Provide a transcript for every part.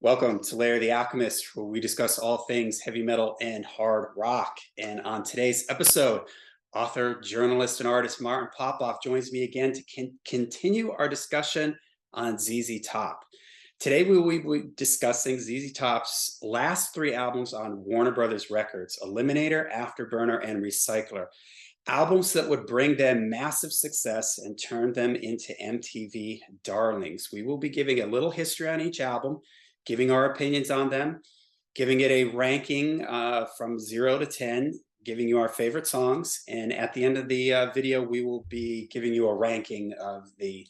Welcome to Larry the Alchemist, where we discuss all things heavy metal and hard rock. And on today's episode, author, journalist, and artist Martin Popoff joins me again to continue our discussion on ZZ Top. Today, we will be discussing ZZ Top's last three albums on Warner Brothers Records: Eliminator, Afterburner, and Recycler. Albums that would bring them massive success and turn them into MTV darlings. We will be giving a little history on each album, giving our opinions on them, giving it a ranking from 0 to 10, giving you our favorite songs. And at the end of the video, we will be giving you a ranking of the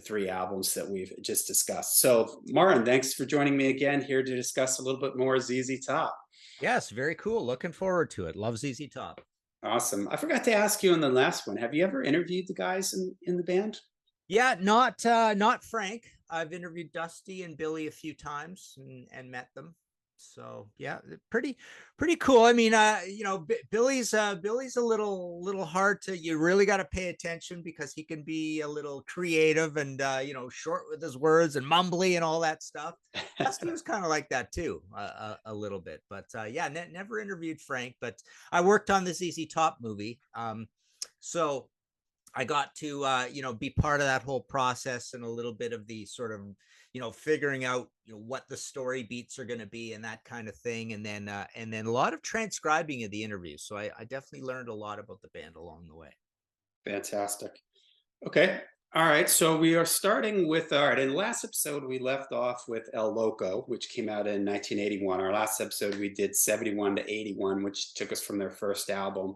three albums that we've just discussed. So Martin, thanks for joining me again here to discuss a little bit more ZZ Top. Yes, very cool. Looking forward to it. Love ZZ Top. Awesome. I forgot to ask you in the last one, have you ever interviewed the guys in the band? Yeah, not Frank. I've interviewed Dusty and Billy a few times and met them. So yeah, pretty cool. I mean, Billy's a little hard to. You really got to pay attention because he can be a little creative and short with his words and mumbly and all that stuff. Dusty was kind of like that too, a little bit. But yeah, never interviewed Frank, but I worked on the ZZ Top movie. So I got to, be part of that whole process and a little bit of the sort of, figuring out, what the story beats are going to be and that kind of thing. And then a lot of transcribing of the interviews. So I definitely learned a lot about the band along the way. Fantastic. Okay. All right. So we are starting with, all right, in the last episode, we left off with El Loco, which came out in 1981. Our last episode, we did 71 to 81, which took us from their first album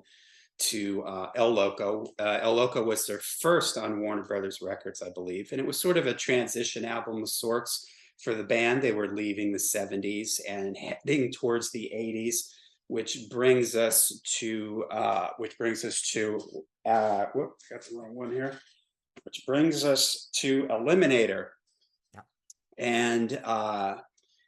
to El Loco. El Loco was their first on Warner Brothers Records, I believe, and it was sort of a transition album of sorts for the band. They were leaving the 70s and heading towards the 80s, which brings us to whoops, got the wrong one here. Which brings us to Eliminator. Yeah. And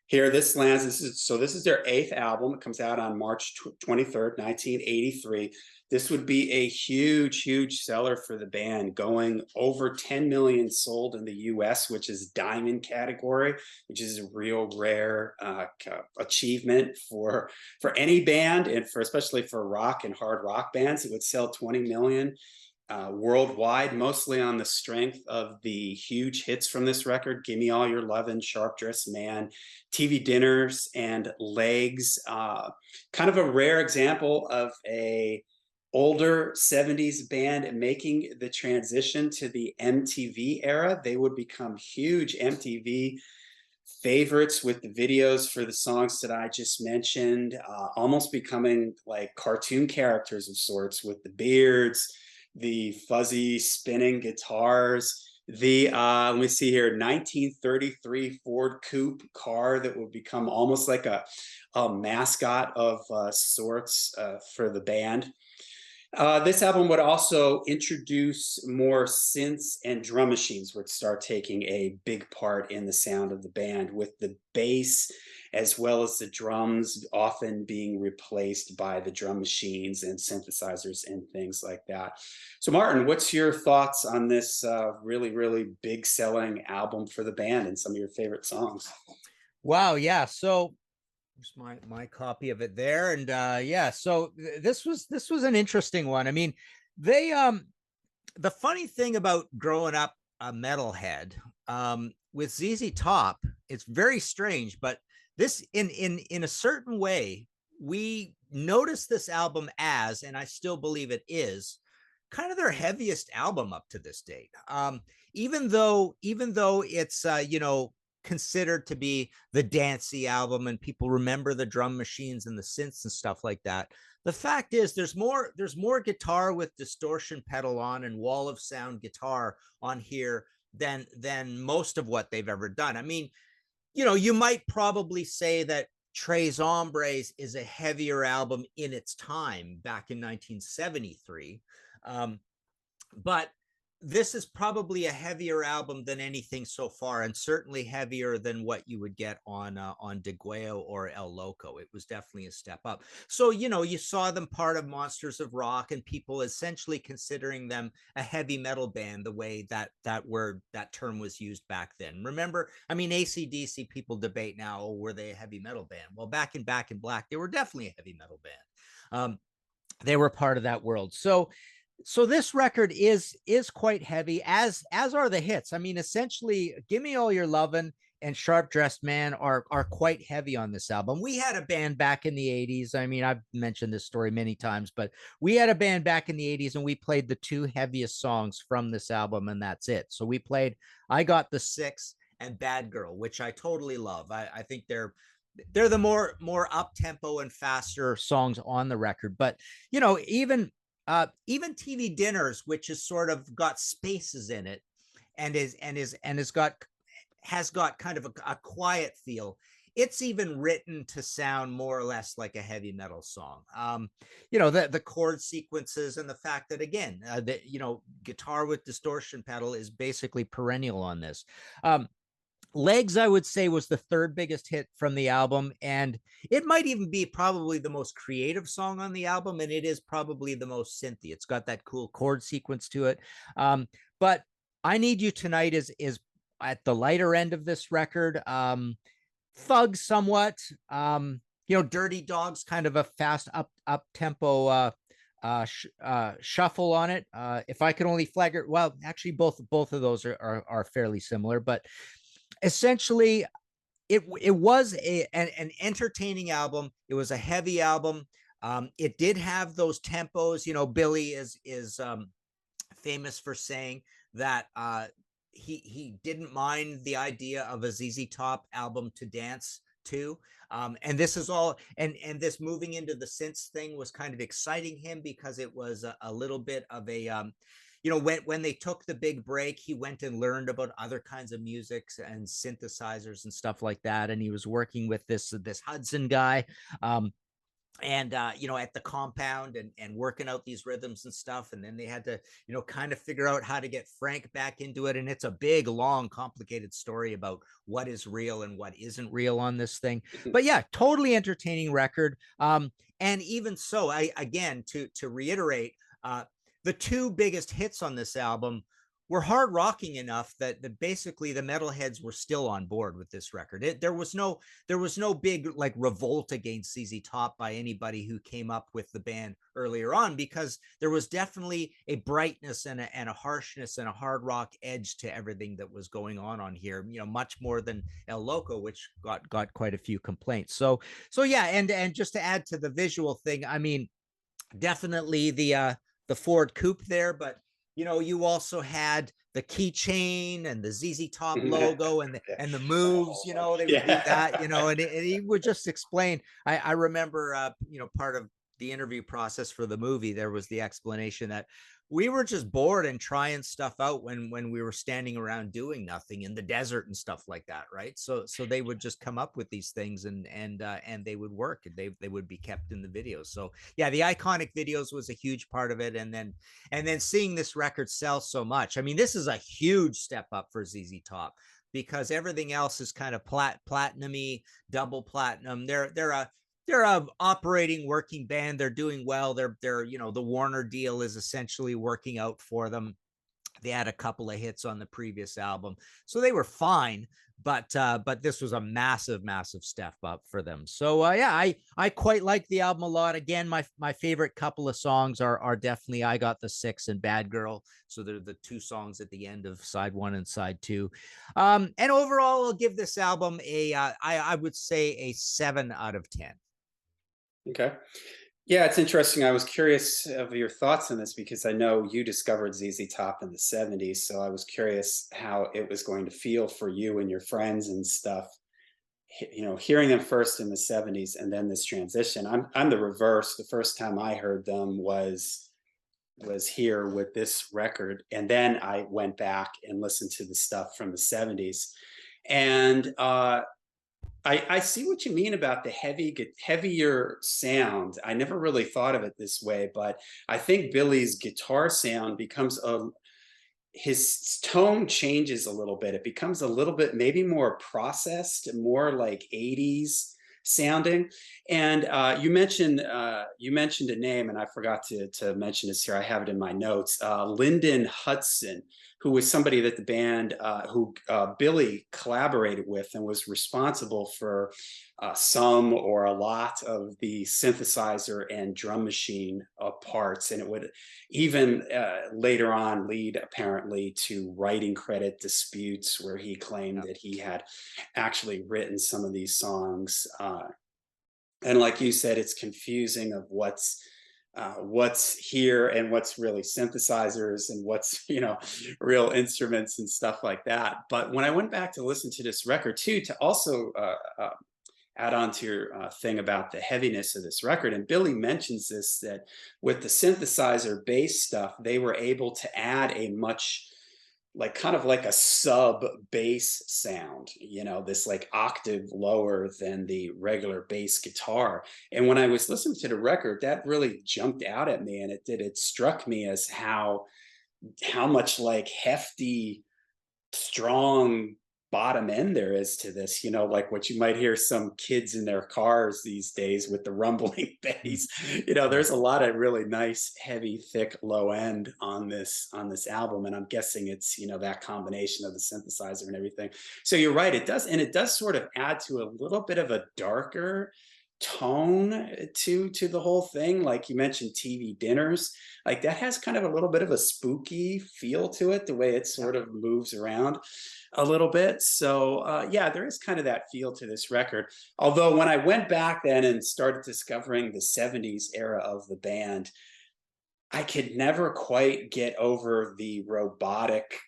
here this lands. This is their eighth album. It comes out on March 23rd, 1983. This would be a huge seller for the band, going over 10 million sold in the US, which is diamond category, which is a real rare achievement for any band, and especially for rock and hard rock bands. It would sell 20 million worldwide, mostly on the strength of the huge hits from this record: Gimmie, All Your Lovin', Sharp Dressed Man, TV Dinners, and Legs. Kind of a rare example of a older 70s band making the transition to the MTV era. They would become huge MTV favorites with the videos for the songs that I just mentioned, almost becoming like cartoon characters of sorts, with the beards, the fuzzy spinning guitars, the let me see here, 1933 Ford Coupe car that would become almost like a mascot of sorts for the band. This album would also introduce more synths and drum machines, would start taking a big part in the sound of the band, with the bass as well as the drums often being replaced by the drum machines and synthesizers and things like that. So Martin, what's your thoughts on this really big selling album for the band and some of your favorite songs? Wow. Yeah. So here's my copy of it there. And yeah, so this was an interesting one. I mean, they the funny thing about growing up a metalhead with ZZ Top, it's very strange, but this in a certain way, we noticed this album as, and I still believe it is, kind of their heaviest album up to this date. Even though it's considered to be the dancey album and people remember the drum machines and the synths and stuff like that, the fact is there's more guitar with distortion pedal on and wall of sound guitar on here than most of what they've ever done. I mean, you might probably say that Tres Hombres is a heavier album in its time back in 1973, but this is probably a heavier album than anything so far, and certainly heavier than what you would get on Degueo or El Loco. It was definitely a step up. So, you know, you saw them part of Monsters of Rock, and people essentially considering them a heavy metal band, the way that term was used back then. Remember, I mean, AC/DC, people debate now, oh, were they a heavy metal band? Well, back in Black, they were definitely a heavy metal band. They were part of that world. So this record is quite heavy, as are the hits. I mean, essentially, Gimme All Your Lovin' and Sharp Dressed Man are quite heavy on this album. We had a band back in the 80s. I mean, I've mentioned this story many times, but we had a band back in the 80s, and we played the two heaviest songs from this album, and that's it. So we played I Got the Six and Bad Girl, which I totally love. I think they're the more up tempo and faster songs on the record. But you know, even TV Dinners, which is sort of got spaces in it, and has got kind of a quiet feel. It's even written to sound more or less like a heavy metal song. You know, the chord sequences, and the fact that, again, you know, guitar with distortion pedal is basically perennial on this. Legs, I would say, was the third biggest hit from the album, and it might even be probably the most creative song on the album, and it is probably the most synthy. It's got that cool chord sequence to it. But I Need You Tonight is at the lighter end of this record. Thug somewhat. You know, Dirty Dog's kind of a fast up tempo shuffle on it. If I could only flag it, well, actually both of those are fairly similar, but essentially it was an entertaining album. It was a heavy album. It did have those tempos. You know, Billy is famous for saying that he didn't mind the idea of a ZZ Top album to dance to. And this is all, and this moving into the synths thing was kind of exciting him, because it was a little bit of a you know, when they took the big break, he went and learned about other kinds of musics and synthesizers and stuff like that. And he was working with this Hudson guy. You know, at the compound, and working out these rhythms and stuff. And then they had to, you know, kind of figure out how to get Frank back into it. And it's a big, long, complicated story about what is real and what isn't real on this thing. But yeah, totally entertaining record. And even so, again, to reiterate, the two biggest hits on this album were hard rocking enough that basically the metalheads were still on board with this record. There was no big like revolt against ZZ Top by anybody who came up with the band earlier on, because there was definitely a brightness and a harshness and a hard rock edge to everything that was going on here. You know, much more than El Loco, which got quite a few complaints. So yeah, and just to add to the visual thing, I mean, definitely the Ford Coupe there, but you know, you also had the keychain and the ZZ Top logo and the moves. You know, they would do that. You know, and he would just explain. I remember, you know, part of the interview process for the movie, there was the explanation that we were just bored and trying stuff out when we were standing around doing nothing in the desert and stuff like that, right? So they would just come up with these things, and they would work, and they would be kept in the videos. So yeah, the iconic videos was a huge part of it, and then seeing this record sell so much. I mean, this is a huge step up for ZZ Top, because everything else is kind of platinum-y, double platinum. They're a operating, working band. They're doing well. They're you know, the Warner deal is essentially working out for them. They had a couple of hits on the previous album, so they were fine. But this was a massive step up for them. So yeah, I quite like the album a lot. Again, my favorite couple of songs are definitely I Got the Six and Bad Girl. So they're the two songs at the end of side one and side two. And overall, I'll give this album I would say a 7 out of 10. Okay. Yeah, it's interesting. I was curious of your thoughts on this, because I know you discovered ZZ Top in the 70s. So I was curious how it was going to feel for you and your friends and stuff, you know, hearing them first in the 70s and then this transition. I'm the reverse. The first time I heard them was here with this record, and then I went back and listened to the stuff from the 70s. And I see what you mean about the heavier sound. I never really thought of it this way, but I think Billy's guitar sound becomes his tone changes a little bit. It becomes a little bit maybe more processed, more like 80s sounding. And you mentioned a name, and I forgot to mention this here. I have it in my notes. Lyndon Hudson, who was somebody that the band who Billy collaborated with and was responsible for some or a lot of the synthesizer and drum machine parts, and it would even later on lead apparently to writing credit disputes where he claimed that he had actually written some of these songs. And like you said, it's confusing of what's here and what's really synthesizers and what's real instruments and stuff like that. But when I went back to listen to this record too, to also add on to your thing about the heaviness of this record, and Billy mentions this, that with the synthesizer bass stuff, they were able to add a much kind of like a sub bass sound, this like octave lower than the regular bass guitar. And when I was listening to the record, that really jumped out at me, and it struck me as how much like hefty, strong bottom end there is to this, like what you might hear some kids in their cars these days with the rumbling bass. There's a lot of really nice, heavy, thick low end on this album. And I'm guessing it's, that combination of the synthesizer and everything. So you're right, it does sort of add to a little bit of a darker tone to the whole thing. Like you mentioned TV dinners, like that has kind of a little bit of a spooky feel to it, the way it sort of moves around a little bit. So yeah, there is kind of that feel to this record. Although when I went back then and started discovering the 70s era of the band, I could never quite get over the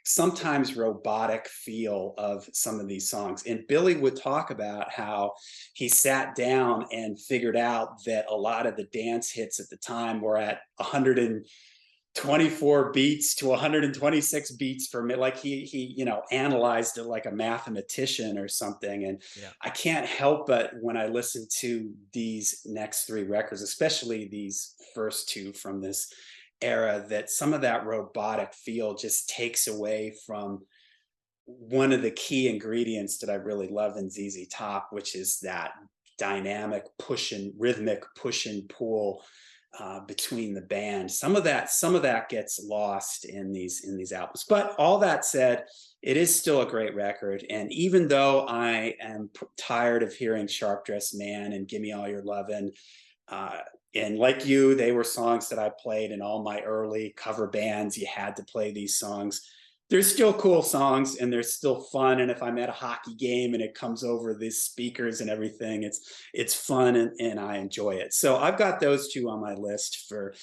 sometimes robotic feel of some of these songs. And Billy would talk about how he sat down and figured out that a lot of the dance hits at the time were at 124 beats to 126 beats per minute. Like he analyzed it like a mathematician or something. And I can't help but, when I listen to these next three records, especially these first two from this era, that some of that robotic feel just takes away from one of the key ingredients that I really love in ZZ Top, which is that dynamic rhythmic push and pull between the band. Some of that gets lost in these albums. But all that said, it is still a great record. And even though I am tired of hearing Sharp Dressed Man and Gimme All Your Lovin', and like you, they were songs that I played in all my early cover bands. You had to play these songs. They're still cool songs, and they're still fun. And if I'm at a hockey game and it comes over these speakers and everything, it's fun, and I enjoy it. So I've got those two on my list for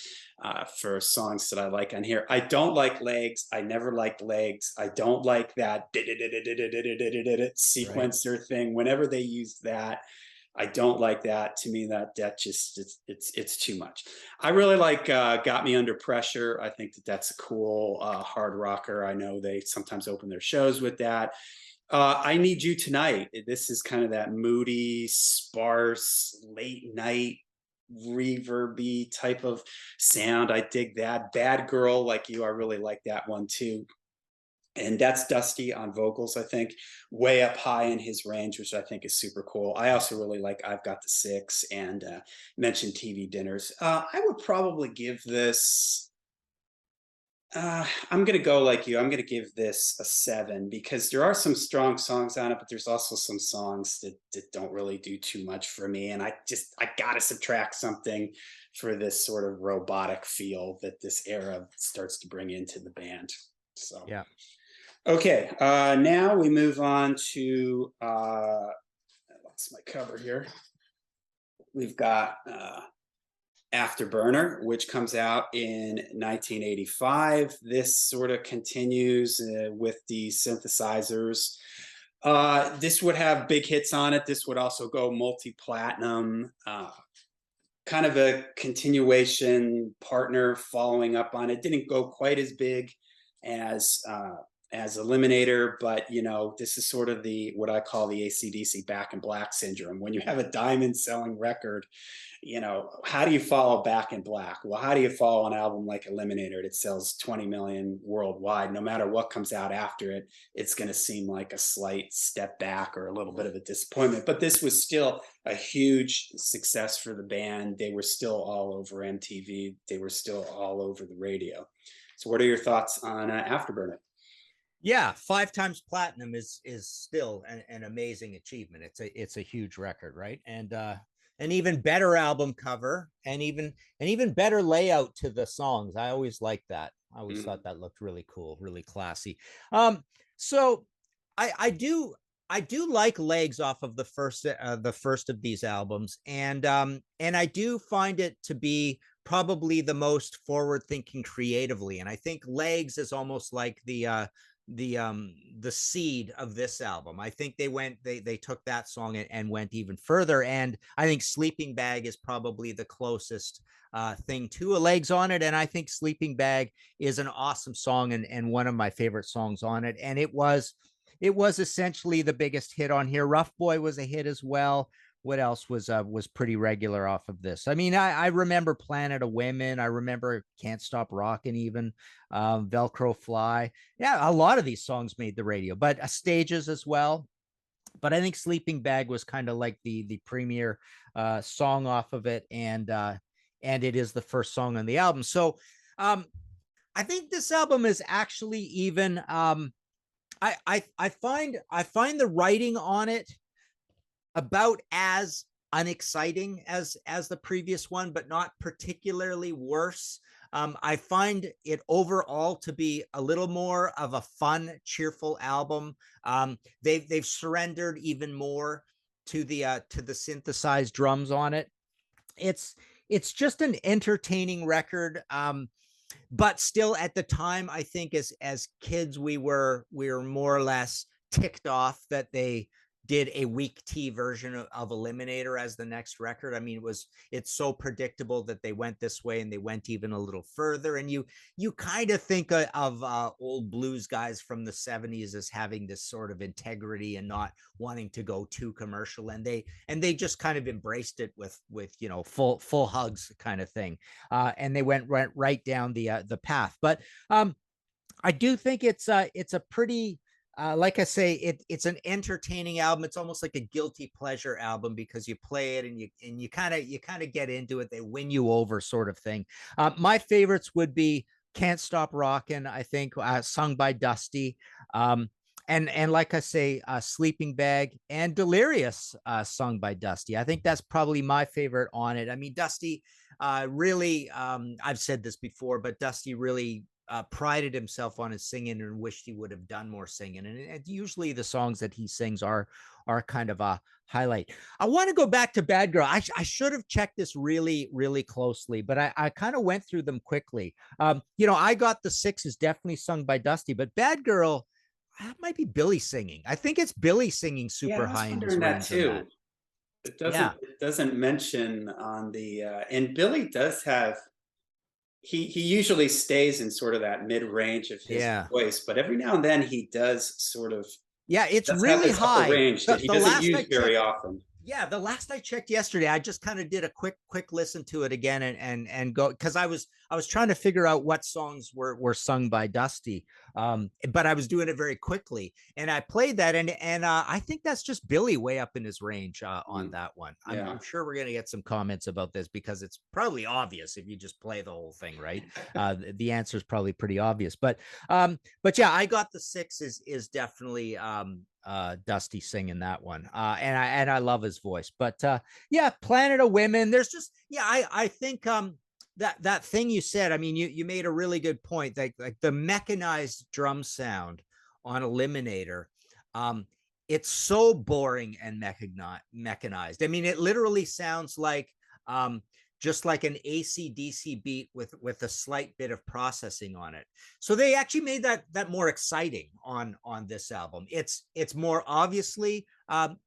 songs that I like on here. I don't like Legs. I never liked Legs. I don't like that sequencer thing. Whenever they use that, I don't like that. To me, that just it's too much. I really like Got Me Under Pressure. I think that's a cool hard rocker. I know they sometimes open their shows with that. I Need You Tonight. This is kind of that moody, sparse, late night, reverby type of sound. I dig that. Bad Girl, like you, I really like that one too. And that's Dusty on vocals, I think, way up high in his range, which I think is super cool. I also really like I've Got the Six, and mentioned TV Dinners. I would probably give this, I'm going to go like you. I'm going to give this a 7, because there are some strong songs on it, but there's also some songs that don't really do too much for me. And I got to subtract something for this sort of robotic feel that this era starts to bring into the band. So, yeah. Okay, now we move on to, I lost my cover here. We've got Afterburner, which comes out in 1985. This sort of continues with the synthesizers. This would have big hits on it. This would also go multi-platinum. Kind of a continuation, Partner following up on it. Didn't go quite as big as as Eliminator, but you know, this is sort of the what I call the AC/DC Back in Black syndrome. When you have a diamond selling record, you know, how do you follow Back in Black? Well, how do you follow an album like Eliminator that sells 20 million worldwide? No matter what comes out after it, it's going to seem like a slight step back or a little bit of a disappointment. But this was still a huge success for the band. They were still all over MTV. They were still all over the radio. So, what are your thoughts on Afterburner? Yeah, 5 times platinum is still an amazing achievement. It's a huge record, right? And an even better album cover, and even better layout to the songs. I always liked that. I always thought that looked really cool, really classy. So I do like Legs off of the first of these albums, and I do find it to be probably the most forward thinking creatively. And I think Legs is almost like the seed of this album. I think they took that song and went even further. And I think Sleeping Bag is probably the closest thing to a Legs on it. And I think Sleeping Bag is an awesome song, and one of my favorite songs on it. And it was essentially the biggest hit on here. Rough Boy was a hit as well. What else was pretty regular off of this? I mean, I remember Planet of Women. I remember Can't Stop Rockin', even Velcro Fly. Yeah, a lot of these songs made the radio, but Stages as well. But I think Sleeping Bag was kind of like the premier song off of it, and it is the first song on the album. So I think this album is actually even. I find the writing on it about as unexciting as the previous one, but not particularly worse. I find it overall to be a little more of a fun, cheerful album. They've surrendered even more to the synthesized drums on it. It's just an entertaining record. But still, at the time, I think as kids, we were more or less ticked off that they did a weak T version of Eliminator as the next record. I mean, it's so predictable that they went this way, and they went even a little further. And you kind of think of old blues guys from the 70s as having this sort of integrity and not wanting to go too commercial. And they just kind of embraced it with full hugs kind of thing. And they went right down the path. But I do think it's a pretty like I say, it's an entertaining album. It's almost like a guilty pleasure album, because you play it and you kind of get into it. They win you over, sort of thing. My favorites would be Can't Stop Rockin', I think, sung by Dusty. And like I say, Sleeping Bag and Delirious, sung by Dusty. I think that's probably my favorite on it. I mean, Dusty really, I've said this before, but Dusty really prided himself on his singing and wished he would have done more singing. And usually the songs that he sings are kind of a highlight. I want to go back to Bad Girl. I should have checked this really, really closely, but I kind of went through them quickly. I Got the Six is definitely sung by Dusty, but Bad Girl, that might be Billy singing. I think it's Billy singing super high in his range. Too. It doesn't mention on the and Billy does have. He usually stays in sort of that mid range of his voice, but every now and then he does sort of. Yeah, it's really high. Range that he doesn't use very often. Yeah, the last I checked yesterday, I just kind of did a quick listen to it again and go, because I was trying to figure out what songs were sung by Dusty, but I was doing it very quickly, and I played that, and I think that's just Billy way up in his range on that one. I'm sure we're gonna get some comments about this, because it's probably obvious if you just play the whole thing, right? The answer is probably pretty obvious, but yeah, I Got the Six is definitely Dusty singing that one, and I love his voice. But yeah, Planet of Women, there's just I think that thing you said, I mean, you made a really good point, like the mechanized drum sound on Eliminator, it's so boring and mechanized. I mean, it literally sounds like just like an AC/DC beat with a slight bit of processing on it. So they actually made that more exciting on this album. It's more obviously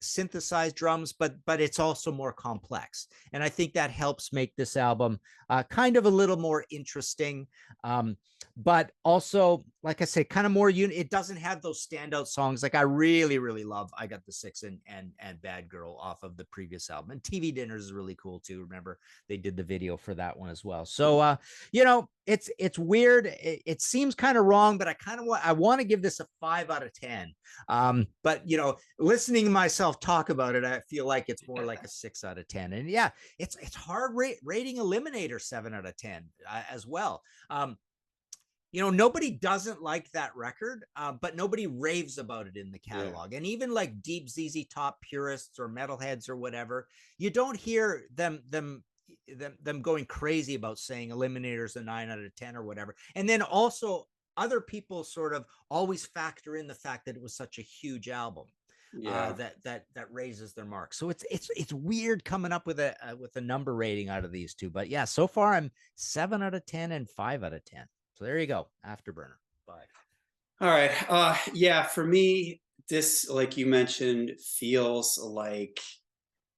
synthesized drums, but it's also more complex. And I think that helps make this album kind of a little more interesting. But also, like I said, kind of more it doesn't have those standout songs. Like I really, really love I Got the Six and Bad Girl off of the previous album. And TV Dinners is really cool too. Remember, they did the video for that one as well. So you know, it's weird. It seems kind of wrong, but I want to give this a 5 out of 10. But you know, listening to myself talk about it, I feel like it's more like a 6 out of 10. And yeah, it's hard rating Eliminator 7 out of 10 as well. You know, nobody doesn't like that record, but nobody raves about it in the catalog. And even like deep ZZ Top purists or metalheads or whatever, you don't hear them going crazy about saying Eliminator's a 9 out of 10 or whatever. And then also other people sort of always factor in the fact that it was such a huge album. That raises their mark. So it's weird coming up with a number rating out of these two. But yeah, so far I'm 7 out of 10 and 5 out of 10. So there you go. Afterburner. 5. All right. Yeah, for me, this, like you mentioned, feels like,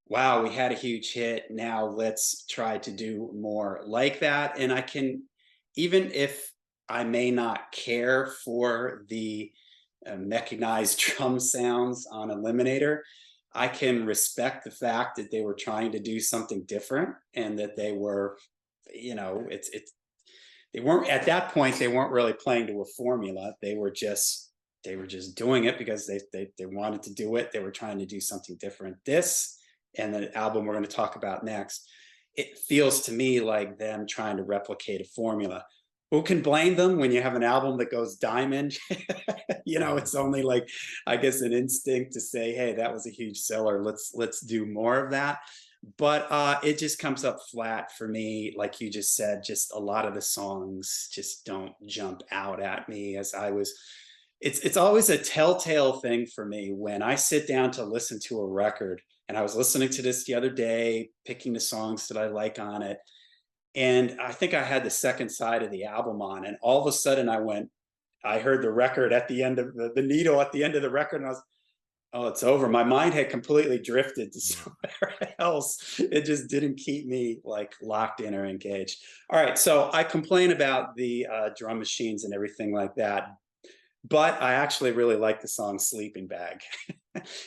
wow, we had a huge hit. Now let's try to do more like that. And I can, even if I may not care for the mechanized drum sounds on Eliminator, I can respect the fact that they were trying to do something different and that they were, you know, they weren't at that point, they weren't really playing to a formula. They were just doing it because they wanted to do it. They were trying to do something different. This and the album we're going to talk about next, it feels to me like them trying to replicate a formula. Who can blame them when you have an album that goes diamond? You know, it's only like, I guess, an instinct to say, hey, that was a huge seller. Let's do more of that. But it just comes up flat for me. Like you just said, just a lot of the songs just don't jump out at me as I was. It's always a telltale thing for me when I sit down to listen to a record. And I was listening to this the other day, picking the songs that I like on it. And I think I had the second side of the album on, and all of a sudden I heard the record at the end of the needle at the end of the record, and I was, oh, it's over. My mind had completely drifted to somewhere else. It just didn't keep me like locked in or engaged. All right, so I complain about the drum machines and everything like that, but I actually really like the song Sleeping Bag.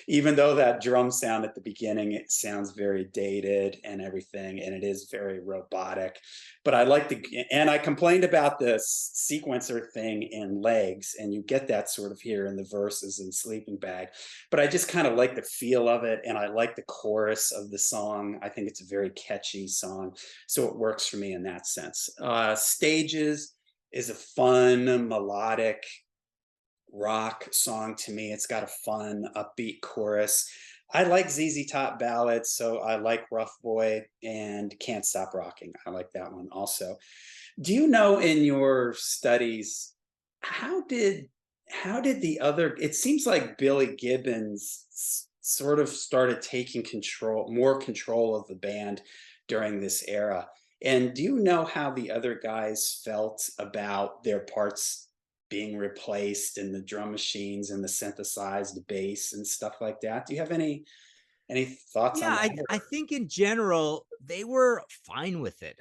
Even though that drum sound at the beginning, it sounds very dated and everything, and it is very robotic. But I like and I complained about the sequencer thing in Legs, and you get that sort of here in the verses in Sleeping Bag. But I just kind of like the feel of it, and I like the chorus of the song. I think it's a very catchy song, so it works for me in that sense. Stages is a fun, melodic, rock song to me. It's got a fun, upbeat chorus. I like ZZ Top ballads, so I like Rough Boy and Can't Stop Rocking. I like that one also. Do you know in your studies how did the other? It seems like Billy Gibbons sort of started taking more control of the band during this era. And do you know how the other guys felt about their parts being replaced and the drum machines and the synthesized bass and stuff like that? Do you have any thoughts on Yeah, that? I think in general they were fine with it.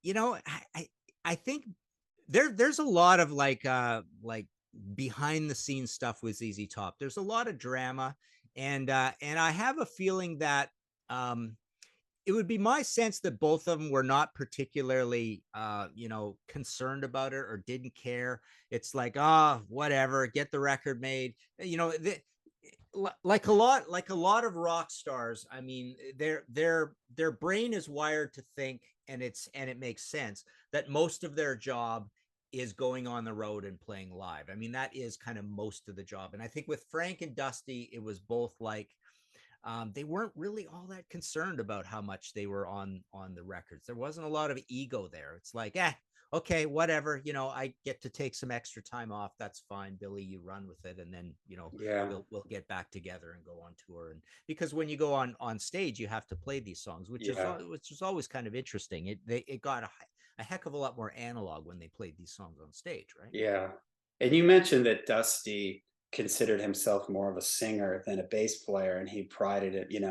You know, I think there's a lot of like behind the scenes stuff with ZZ Top. There's a lot of drama, and I have a feeling that it would be my sense that both of them were not particularly you know, concerned about it or didn't care. It's like, ah, oh, whatever, get the record made. You know, like a lot of rock stars, I mean, their brain is wired to think, and it makes sense that most of their job is going on the road and playing live. I mean, that is kind of most of the job. And I think with Frank and Dusty, it was both like they weren't really all that concerned about how much they were on the records. There wasn't a lot of ego there. It's like, okay, whatever, you know, I get to take some extra time off. That's fine, Billy, you run with it. And then, you know, Yeah, we'll get back together and go on tour. And because when you go on stage, you have to play these songs, which yeah, is always kind of interesting. It got a heck of a lot more analog when they played these songs on stage, right? yeah. And you mentioned that Dusty considered himself more of a singer than a bass player, and he prided it. It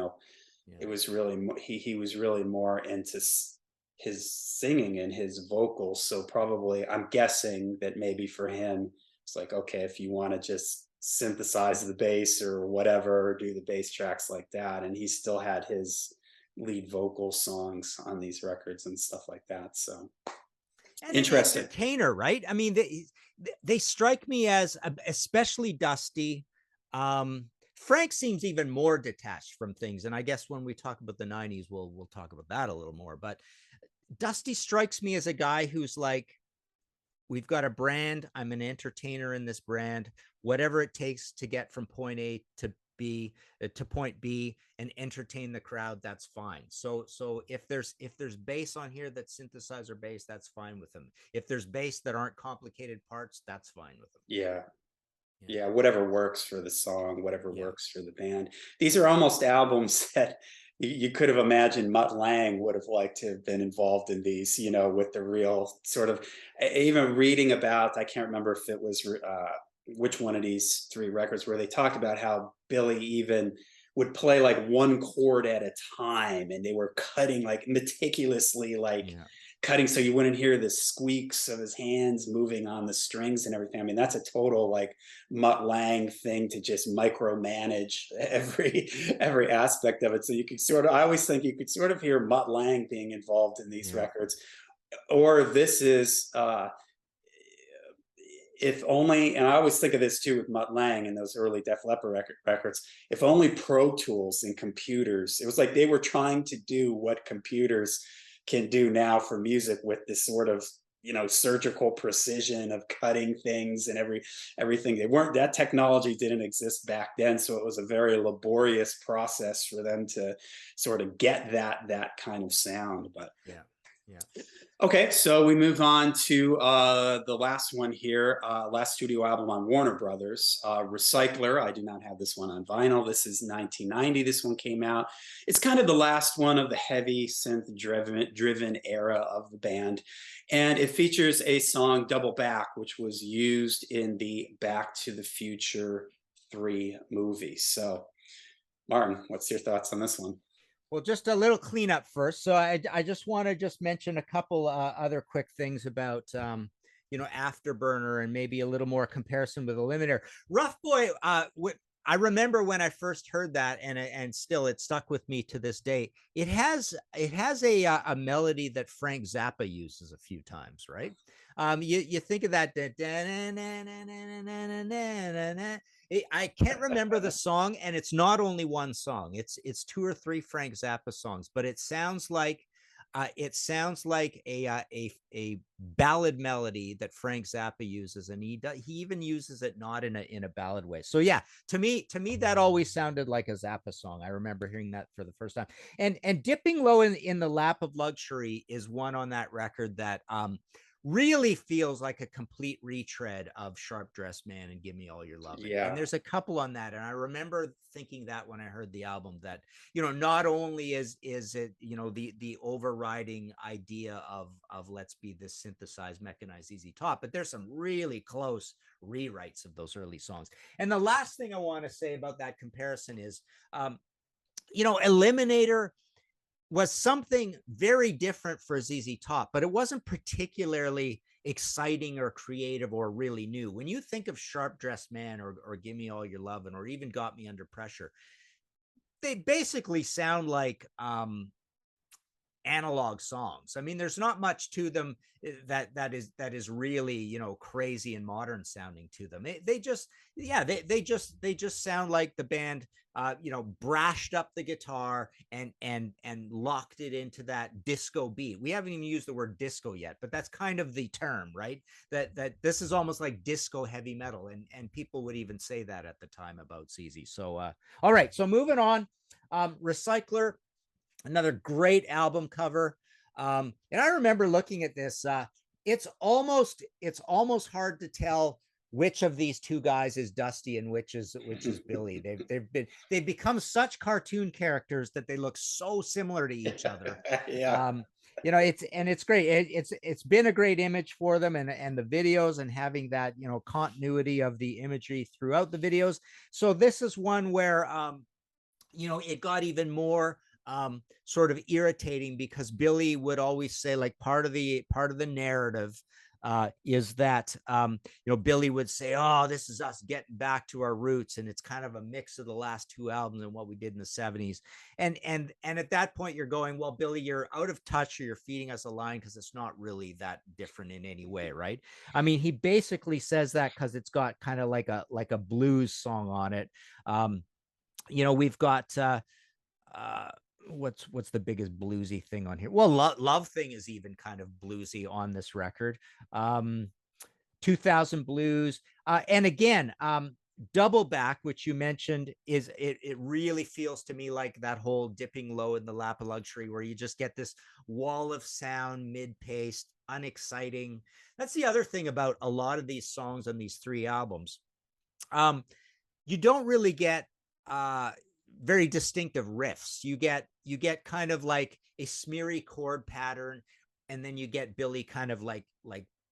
Yeah. was really he was really more into his singing and his vocals. So probably, I'm guessing that maybe for him, it's like, okay, if you want to just synthesize the bass or whatever, or do the bass tracks like that, and he still had his lead vocal songs on these records and stuff like that. So And an interesting. entertainer, right? I mean, they strike me as especially Dusty. Frank seems even more detached from things, and I guess when we talk about the '90s, we'll talk about that a little more. But Dusty strikes me as a guy who's like, we've got a brand. I'm an entertainer in this brand. Whatever it takes to get from point A to B to point B and entertain the crowd, that's fine. So if there's bass on here that's synthesizer bass, that's fine with them. If there's bass that aren't complicated parts, that's fine with them. Yeah. Yeah. Yeah, whatever works for the song, whatever Yeah. works for the band. These are almost albums that you could have imagined Mutt Lange would have liked to have been involved in these, with the real sort of, even reading about, I can't remember if it was which one of these three records, where they talked about how Billy even would play like one chord at a time, and they were cutting like meticulously, like Yeah. cutting so you wouldn't hear the squeaks of his hands moving on the strings and everything. I mean, that's a total like Mutt Lange thing, to just micromanage every aspect of it. So you could sort of, I always think you could sort of hear Mutt Lange being involved in these Yeah. records. Or this is if only, and I always think of this too with Mutt Lange and those early Def Leppard records, if only Pro Tools and computers, it was like they were trying to do what computers can do now for music, with this sort of surgical precision of cutting things and everything. They weren't, that technology didn't exist back then, so it was a very laborious process for them to sort of get that kind of sound. But Yeah. Yeah. okay, so we move on to the last one here, last studio album on Warner Brothers, Recycler. I do not have this one on vinyl. This is 1990. This one came out. It's kind of the last one of the heavy synth driven era of the band, and it features a song, Double Back, which was used in the Back to the Future 3 movie. So, Martin, what's your thoughts on this one? Well, just a little cleanup first. So I just want to just mention a couple other quick things about Afterburner, and maybe a little more comparison with Eliminator. Rough Boy, I remember when I first heard that, and still it stuck with me to this day. It has a melody that Frank Zappa uses a few times, right? You think of that. I can't remember the song, and it's not only one song. It's two or three Frank Zappa songs, but it sounds like a ballad melody that Frank Zappa uses, and he even uses it not in a ballad way. So yeah, to me that always sounded like a Zappa song. I remember hearing that for the first time. And Dipping Low in the Lap of Luxury is one on that record that really feels like a complete retread of Sharp Dressed Man and Gimme All Your Lovin'. And Yeah. there's a couple on that. And I remember thinking that when I heard the album, that, not only is it, the overriding idea of let's be this synthesized, mechanized ZZ Top, but there's some really close rewrites of those early songs. And the last thing I want to say about that comparison is, Eliminator was something very different for ZZ Top, but it wasn't particularly exciting or creative or really new. When you think of Sharp Dressed Man or Gimme All Your Lovin', or even Got Me Under Pressure, they basically sound like analog songs. I mean, there's not much to them that is really, crazy and modern sounding to them. They just sound like the band brashed up the guitar and locked it into that disco beat. We haven't even used the word disco yet, but that's kind of the term, right? That this is almost like disco heavy metal, and people would even say that at the time about ZZ. So all right, so moving on. Recycler, another great album cover. And I remember looking at this. It's almost hard to tell which of these two guys is Dusty and which is Billy. They've become such cartoon characters that they look so similar to each other. Yeah. you know, it's great. It's been a great image for them, and the videos, and having that, you know, continuity of the imagery throughout the videos. So this is one where you know, it got even more sort of irritating, because Billy would always say, like, part of the narrative is that you know, Billy would say, oh, this is us getting back to our roots, and it's kind of a mix of the last two albums and what we did in the 70s. And at that point you're going, well, Billy, you're out of touch, or you're feeding us a line, because it's not really that different in any way, right? I mean, he basically says that because it's got kind of like a blues song on it. You know, we've got uh what's the biggest bluesy thing on here? Well, Love Thing is even kind of bluesy on this record. 2000 Blues, and again, Double Back, which you mentioned, is it really feels to me like that whole dipping low in the lap of luxury, where you just get this wall of sound, mid-paced, unexciting. That's the other thing about a lot of these songs on these three albums. You don't really get very distinctive riffs. You get kind of like a smeary chord pattern, and then you get Billy kind of like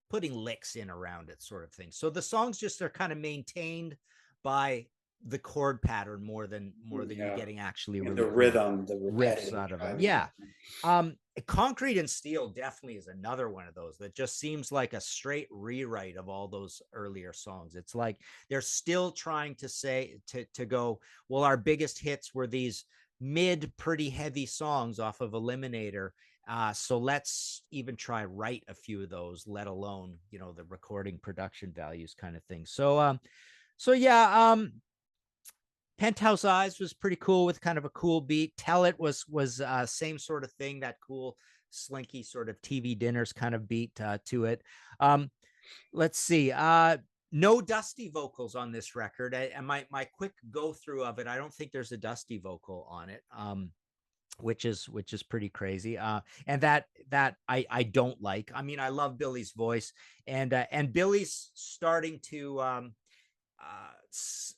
putting licks in around it, sort of thing. So the songs just are kind of maintained by the chord pattern more than you getting actually And really the rhythm, the riffs out of them. Yeah. Concrete and Steel definitely is another one of those that just seems like a straight rewrite of all those earlier songs. It's like they're still trying to say to go, well, our biggest hits were these mid pretty heavy songs off of Eliminator, so let's even try write a few of those, let alone, you know, the recording production values kind of thing. So yeah, Penthouse Eyes was pretty cool, with kind of a cool beat. Tell It was same sort of thing, that cool slinky sort of TV dinners kind of beat to it. Let's see. No Dusty vocals on this record. And my quick go through of it, I don't think there's a Dusty vocal on it. Which is pretty crazy. And that I don't like. I mean, I love Billy's voice, and Billy's starting to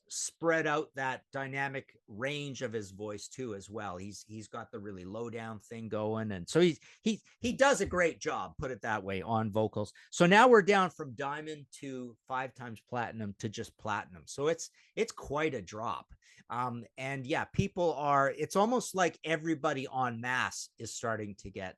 spread out that dynamic range of his voice too, as well. He's got the really low down thing going, and so he does a great job, put it that way, on vocals. So now we're down from diamond to 5 times platinum to just platinum, so it's quite a drop. And yeah, people are, it's almost like everybody en masse is starting to get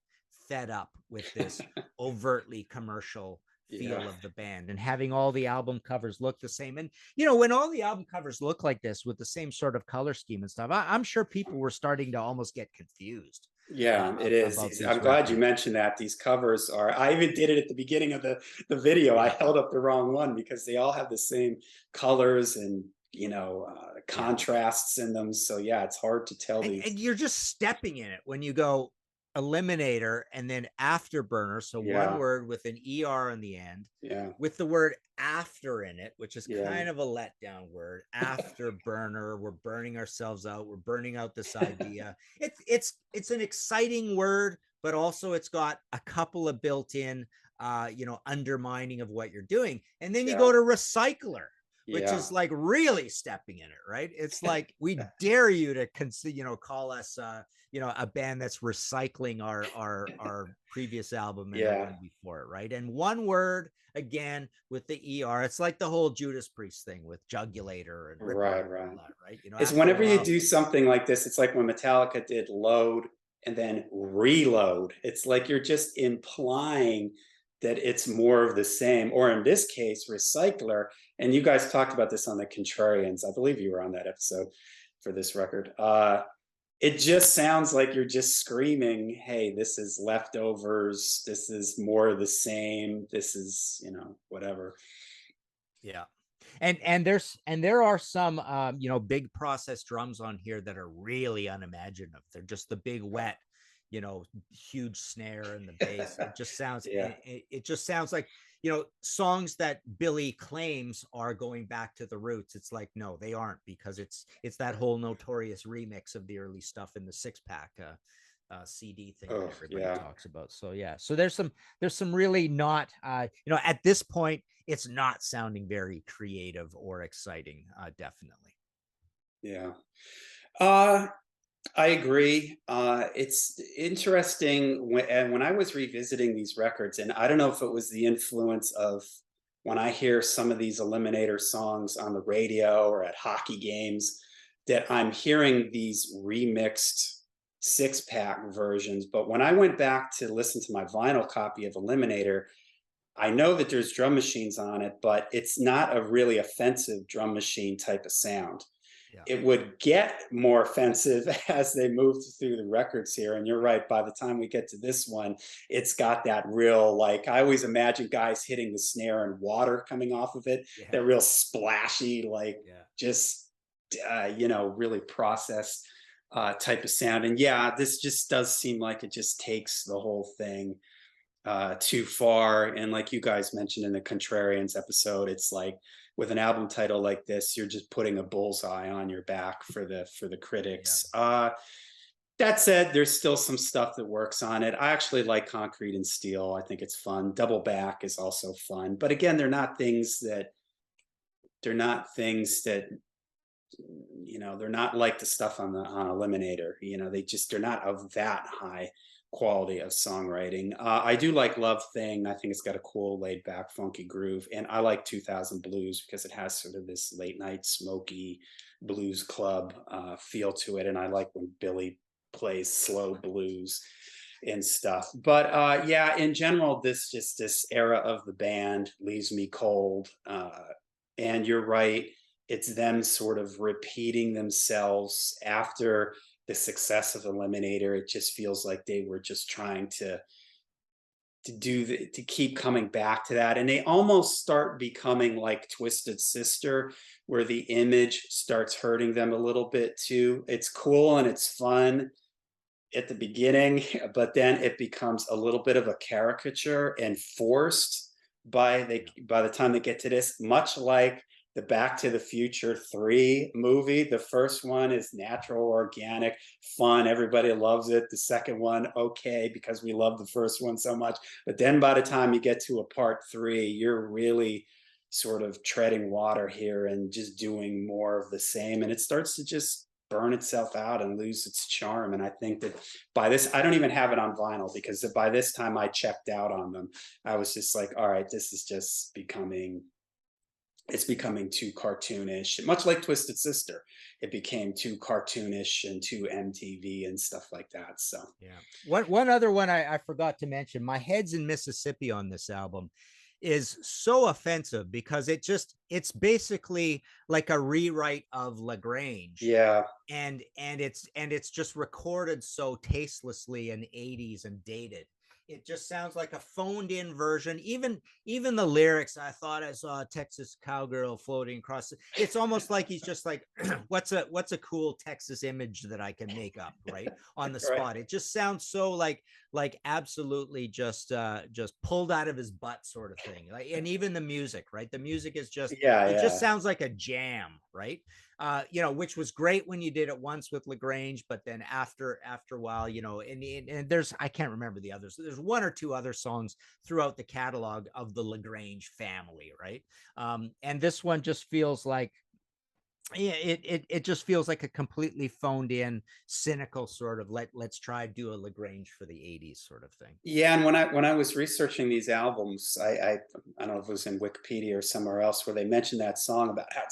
fed up with this overtly commercial feel of the band, and having all the album covers look the same. And you know, when all the album covers look like this with the same sort of color scheme and stuff, I'm sure people were starting to almost get confused. Yeah, it is. I'm glad you mentioned that. These covers are, I even did it at the beginning of the video. I held up the wrong one because they all have the same colors and, you know, contrasts in them. So yeah, it's hard to tell these. And you're just stepping in it when you go Eliminator and then Afterburner. So one word with an ER in the end, with the word after in it, which is kind of a letdown word. Afterburner, we're burning ourselves out. We're burning out this idea. It's an exciting word, but also it's got a couple of built-in, you know, undermining of what you're doing. And then you go to Recycler, which is like really stepping in it, right? It's like, we dare you to you know, call us you know, a band that's recycling our previous album and the one before it, right? And one word again with the ER. It's like the whole Judas Priest thing with Jugulator and Ripper and all that, right? You know, it's whenever you do something like this, it's like when Metallica did Load and then Reload. It's like you're just implying that it's more of the same, or in this case, Recycler. And you guys talked about this on the Contrarians. I believe you were on that episode for this record. It just sounds like you're just screaming, hey, this is leftovers. This is more of the same. This is, you know, whatever. Yeah. And there are some you know, big process drums on here that are really unimaginative. They're just the big wet, you know, huge snare and the bass. It just sounds it just sounds like, you know, songs that Billy claims are going back to the roots. It's like, no, they aren't, because it's that whole Notorious remix of the early stuff in the 6-pack CD thing that everybody talks about. So yeah, so there's some really not you know, at this point it's not sounding very creative or exciting, definitely. Yeah. I agree. It's interesting when I was revisiting these records, and I don't know if it was the influence of when I hear some of these Eliminator songs on the radio or at hockey games, that I'm hearing these remixed six pack versions. But when I went back to listen to my vinyl copy of Eliminator, I know that there's drum machines on it, but it's not a really offensive drum machine type of sound. Yeah. It would get more offensive as they moved through the records here. And you're right, by the time we get to this one, it's got that real, like, I always imagine guys hitting the snare and water coming off of it, Yeah. that real splashy, like Yeah. just, really processed type of sound. And yeah, this just does seem like it just takes the whole thing too far. And like you guys mentioned in the Contrarians episode, it's like with an album title like this, you're just putting a bullseye on your back for the Yeah. critics. That said, there's still some stuff that works on it. I actually like Concrete and Steel. I think it's fun. Double Back is also fun. But again, they're not things that they're not like the stuff on Eliminator. They're not of that high quality of songwriting. I do like Love Thing. I think it's got a cool, laid back, funky groove, and I like 2000 Blues because it has sort of this late night, smoky blues club feel to it, and I like when Billy plays slow blues and stuff. But yeah, in general, this era of the band leaves me cold. And you're right, it's them sort of repeating themselves after the success of Eliminator. It just feels like they were just trying to keep coming back to that, and they almost start becoming like Twisted Sister, where the image starts hurting them a little bit too. It's cool and it's fun at the beginning, but then it becomes a little bit of a caricature and forced by the time they get to this, much like the Back to the Future 3 movie. The first one is natural, organic, fun. Everybody loves it. The second one, okay, because we love the first one so much. But then by the time you get to a part 3, you're really sort of treading water here and just doing more of the same. And it starts to just burn itself out and lose its charm. And I think that by this, I don't even have it on vinyl because by this time I checked out on them. I was just like, all right, this is just it's becoming too cartoonish, much like Twisted Sister. It became too cartoonish and too MTV and stuff like that. So Yeah. One other one I forgot to mention, My Head's in Mississippi on this album is so offensive because it's basically like a rewrite of LaGrange. yeah, And it's just recorded so tastelessly in 80s and dated. It just sounds like a phoned in version. Even the lyrics, I thought I saw a Texas cowgirl floating across. It's almost like he's just like, what's a cool Texas image that I can make up right on the right. spot. It just sounds so like absolutely just pulled out of his butt sort of thing. Like, and even the music, right? The music is just, Yeah, it just yeah. sounds like a jam, right? Which was great when you did it once with LaGrange, but then after a while, and there's, I can't remember the others. There's one or two other songs throughout the catalog of the LaGrange family, right? And this one just feels like, yeah, it just feels like a completely phoned in, cynical sort of let's try do a LaGrange for the 80s sort of thing. Yeah, and when I was researching these albums, I don't know if it was in Wikipedia or somewhere else where they mentioned that song about how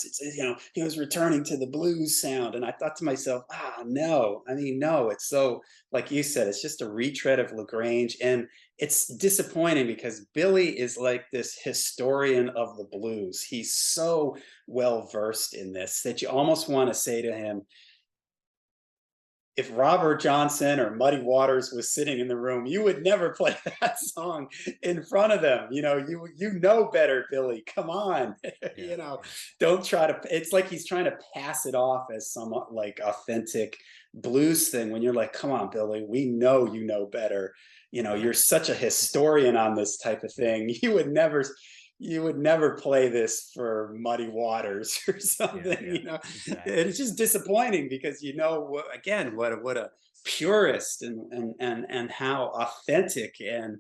he was returning to the blues sound, and I thought to myself, no, I mean no, it's so like you said, it's just a retread of Lagrange, and it's disappointing because Billy is like this historian of the blues. He's so well versed in this that you almost want to say to him, if Robert Johnson or Muddy Waters was sitting in the room, you would never play that song in front of them. You know better, Billy. Come on, Yeah, yeah, don't try to. It's like he's trying to pass it off as some like authentic blues thing. When you're like, come on, Billy, we know you know better. yeah, You're such a historian on this type of thing. You would never play this for Muddy Waters or yeah, something, yeah, exactly. it's just disappointing because again what a purist and how authentic and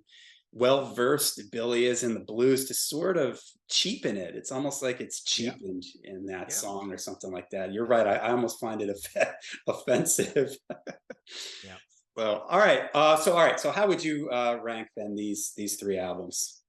well versed Billy is in the blues to sort of cheapen it. It's almost like it's Yeah. cheapened in that Yeah. song or something like that. You're right. I almost find it offensive. Yeah. Well, all right. All right. So how would you rank then these three albums?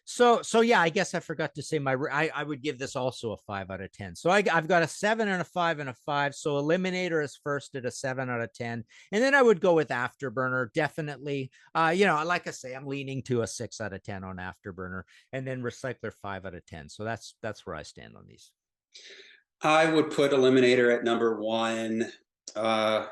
So yeah, I guess I forgot to say I would give this also a 5 out of 10. So I've got a 7 and a 5 and a 5. So Eliminator is first at a 7 out of 10, and then I would go with Afterburner definitely. Like I say, I'm leaning to a 6 out of 10 on Afterburner, and then Recycler 5 out of 10. So that's where I stand on these. I would put Eliminator at number one. Uh,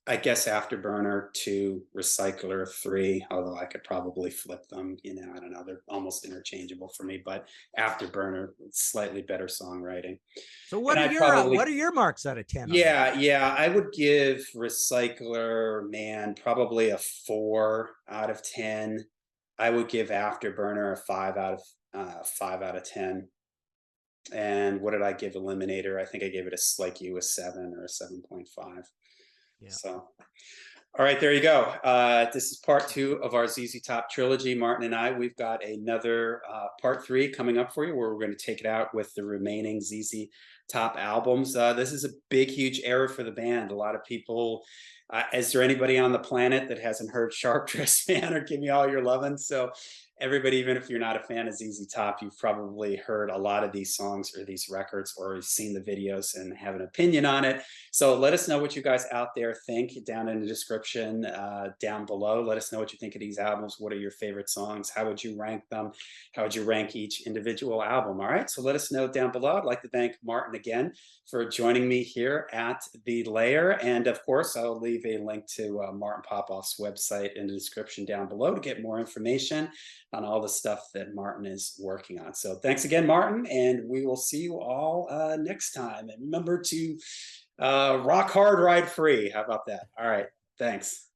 I guess Afterburner two, Recycler three, although I could probably flip them. I don't know. They're almost interchangeable for me, but Afterburner, slightly better songwriting. So And I'd what probably, are your marks out of 10 on these? yeah, I would give Recycler, man, probably a 4 out of 10. I would give Afterburner a 5 out of 10. And what did I give Eliminator? I think I gave it like you, a 7 or a 7.5. Yeah. So, all right, there you go. This is part two of our ZZ Top trilogy. Martin and I, we've got another part three coming up for you, where we're going to take it out with the remaining ZZ Top albums. This is a big, huge era for the band. A lot of people. Is there anybody on the planet that hasn't heard Sharp Dress Man or Give Me All Your Lovin'? So everybody, even if you're not a fan of ZZ Top, you've probably heard a lot of these songs or these records, or seen the videos and have an opinion on it. So let us know what you guys out there think down in the description down below. Let us know what you think of these albums. What are your favorite songs? How would you rank them? How would you rank each individual album? All right, so let us know down below. I'd like to thank Martin again for joining me here at The Lair. And of course, I'll leave a link to Martin Popoff's website in the description down below to get more information on all the stuff that Martin is working on. So thanks again, Martin, and we will see you all next time. And remember to rock hard, ride free. How about that? All right, thanks.